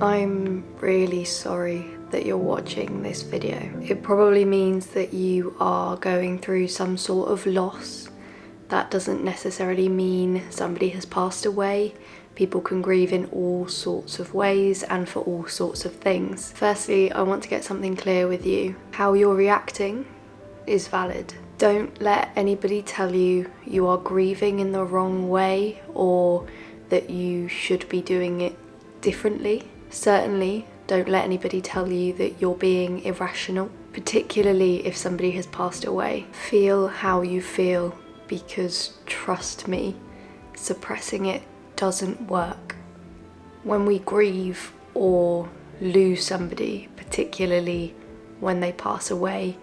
I'm really sorry that you're watching this video. It probably means that you are going through some sort of loss. That doesn't necessarily mean somebody has passed away. People can grieve in all sorts of ways and for all sorts of things. Firstly, I want to get something clear with you. How you're reacting is valid. Don't let anybody tell you you are grieving in the wrong way or that you should be doing it differently. Certainly, don't let anybody tell you that you're being irrational, particularly if somebody has passed away. Feel how you feel, because trust me, suppressing it doesn't work. When we grieve or lose somebody, particularly when they pass away,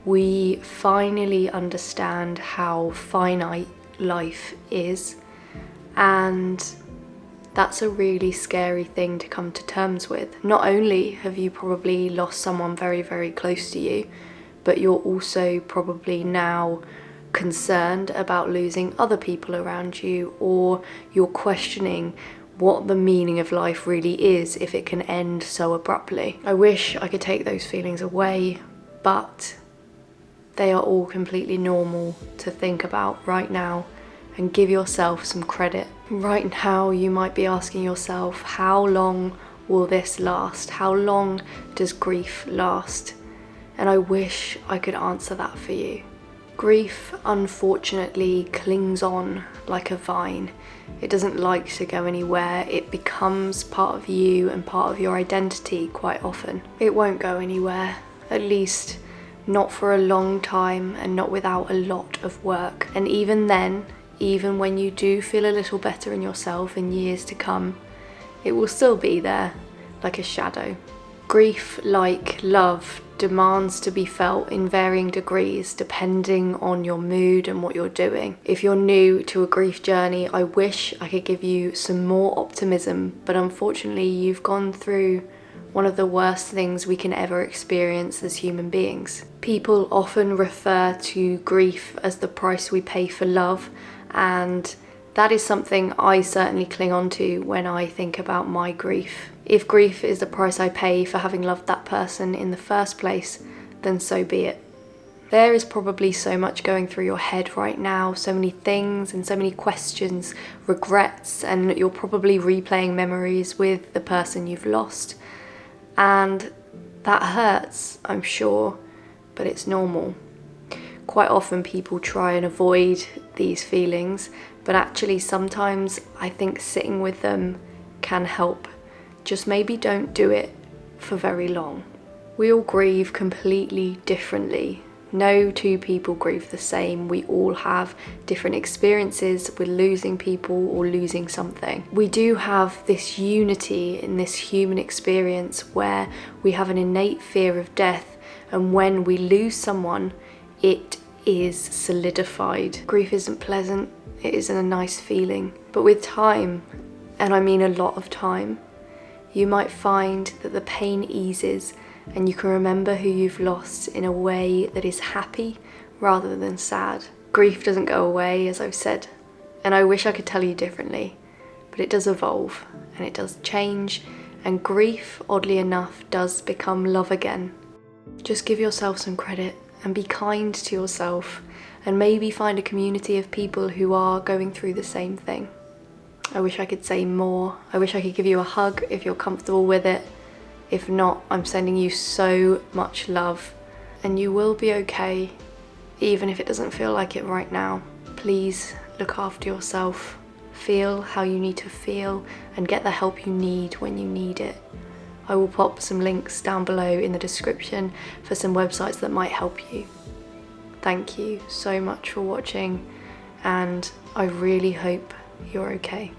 we finally understand how finite life is, and that's a really scary thing to come to terms with. Not only have you probably lost someone very, very close to you, but you're also probably now concerned about losing other people around you, or you're questioning what the meaning of life really is if it can end so abruptly. I wish I could take those feelings away, but they are all completely normal to think about right now, and give yourself some credit. Right now you might be asking yourself, how long will this last? How long does grief last? And I wish I could answer that for you. Grief, unfortunately, clings on like a vine. It doesn't like to go anywhere. It becomes part of you and part of your identity quite often. It won't go anywhere, at least not for a long time and not without a lot of work. And even then, even when you do feel a little better in yourself in years to come, it will still be there, like a shadow. Grief, like love, demands to be felt in varying degrees depending on your mood and what you're doing. If you're new to a grief journey, I wish I could give you some more optimism, but unfortunately you've gone through one of the worst things we can ever experience as human beings. People often refer to grief as the price we pay for love, and that is something I certainly cling on to when I think about my grief. If grief is the price I pay for having loved that person in the first place, then so be it. There is probably so much going through your head right now, so many things and so many questions, regrets, and you're probably replaying memories with the person you've lost. And that hurts, I'm sure, but it's normal. Quite often people try and avoid these feelings, but actually sometimes I think sitting with them can help. Just maybe don't do it for very long. We all grieve completely differently. No two people grieve the same. We all have different experiences with losing people or losing something. We do have this unity in this human experience where we have an innate fear of death, and when we lose someone, it is solidified. Grief isn't pleasant, it isn't a nice feeling, but with time, and I mean a lot of time, you might find that the pain eases and you can remember who you've lost in a way that is happy rather than sad. Grief doesn't go away, as I've said, and I wish I could tell you differently, but it does evolve and it does change, and grief, oddly enough, does become love again. Just give yourself some credit and be kind to yourself, and maybe find a community of people who are going through the same thing. I wish I could say more. I wish I could give you a hug if you're comfortable with it. If not, I'm sending you so much love, and you will be okay, even if it doesn't feel like it right now. Please look after yourself. Feel how you need to feel and get the help you need when you need it. I will pop some links down below in the description for some websites that might help you. Thank you so much for watching, and I really hope you're okay.